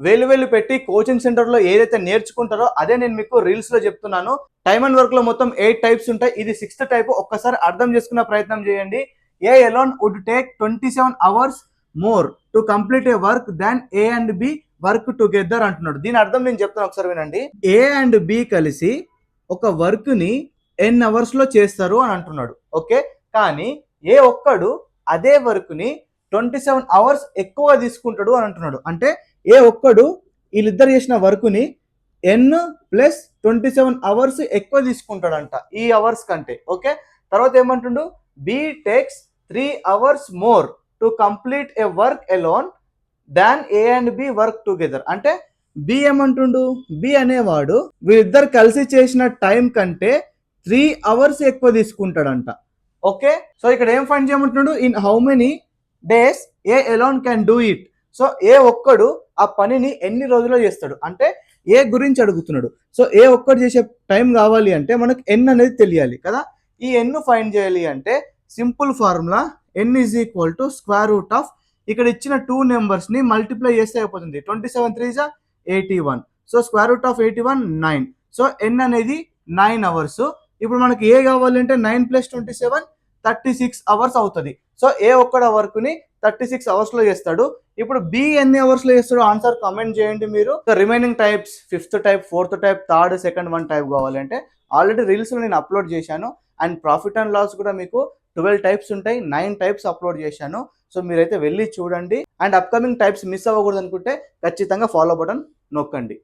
వేలు వేలు పెట్టి కోచింగ్ సెంటర్లో ఏదైతే నేర్చుకుంటారో అదే నేను మీకు రీల్స్లో చెప్తున్నాను. టైమ్ అండ్ వర్క్లో మొత్తం 8 టైప్స్ ఉంటాయి. ఇది 6th టైప్. ఒక్కసారి అర్థం చేసుకునే ప్రయత్నం చేయండి. A alone would take 27 hours more to complete a work than A and B work together అంటున్నాడు. దీని అర్థం నేను చెప్తాను, ఒకసారి వినండి. ఏ అండ్ బి కలిసి ఒక వర్క్ని ఎన్ అవర్స్లో చేస్తారు అని అంటున్నాడు. ఓకే, కానీ ఏ ఒక్కడు అదే వర్క్ని 27 అవర్స్ ఎక్కువ తీసుకుంటాడు అని అంటున్నాడు. అంటే ఏ ఒక్కడు వీళ్ళిద్దరు చేసిన వర్క్ని ఎన్ ప్లస్ 27 అవర్స్ ఎక్కువ తీసుకుంటాడంట ఈ అవర్స్ కంటే. ఓకే, తర్వాత ఏమంటుండు, B takes 3 hours more to complete a work alone than A and B work together. అంటే బి ఏమంటుండు, బి అనేవాడు వీళ్ళిద్దరు కలిసి చేసిన టైం కంటే 3 అవర్స్ ఎక్కువ తీసుకుంటాడంట. ఓకే, సో ఇక్కడ ఏం ఫైండ్ చేయమంటున్నాడు, in how many days A alone can do it. So A ఒక్కడు ఆ పనిని ఎన్ని రోజుల్లో చేస్తాడు అంటే ఏ గురించి అడుగుతున్నాడు. సో ఏ ఒక్కడు చేసే టైం కావాలి అంటే మనకు ఎన్ అనేది తెలియాలి కదా. ఈ ఎన్ ఫైండ్ చేయాలి అంటే simple formula N is equal to square root of ఇక్కడ ఇచ్చిన 2 నెంబర్స్ని మల్టిప్లై చేస్తే అయిపోతుంది. 27 3 జా 81. So square root of 81 9. So N అనేది 9 అవర్స్. ఇప్పుడు మనకి ఏ కావాలంటే 9 + 27 36 అవర్స్ అవుతుంది. సో ఏ ఒక్కడ వర్క్ని 36 అవర్స్లో చేస్తాడు. ఇప్పుడు బి ఎన్ని అవర్స్లో చేస్తాడు ఆన్సర్ కామెంట్ చేయండి మీరు. Remaining types 5th type, 4th type, 3rd, 2nd 1 type కావాలంటే ఆల్రెడీ రీల్స్లో నేను అప్లోడ్ చేశాను. అండ్ ప్రాఫిట్ అండ్ లాస్ కూడా మీకు 12 టైప్స్ ఉంటాయి, 9 టైప్స్ అప్లోడ్ చేశాను. సో మీరైతే వెళ్ళి చూడండి. అండ్ అప్కమింగ్ టైప్స్ మిస్ అవ్వకూడదు అనుకుంటే ఖచ్చితంగా ఫాలో బటన్ నొక్కండి.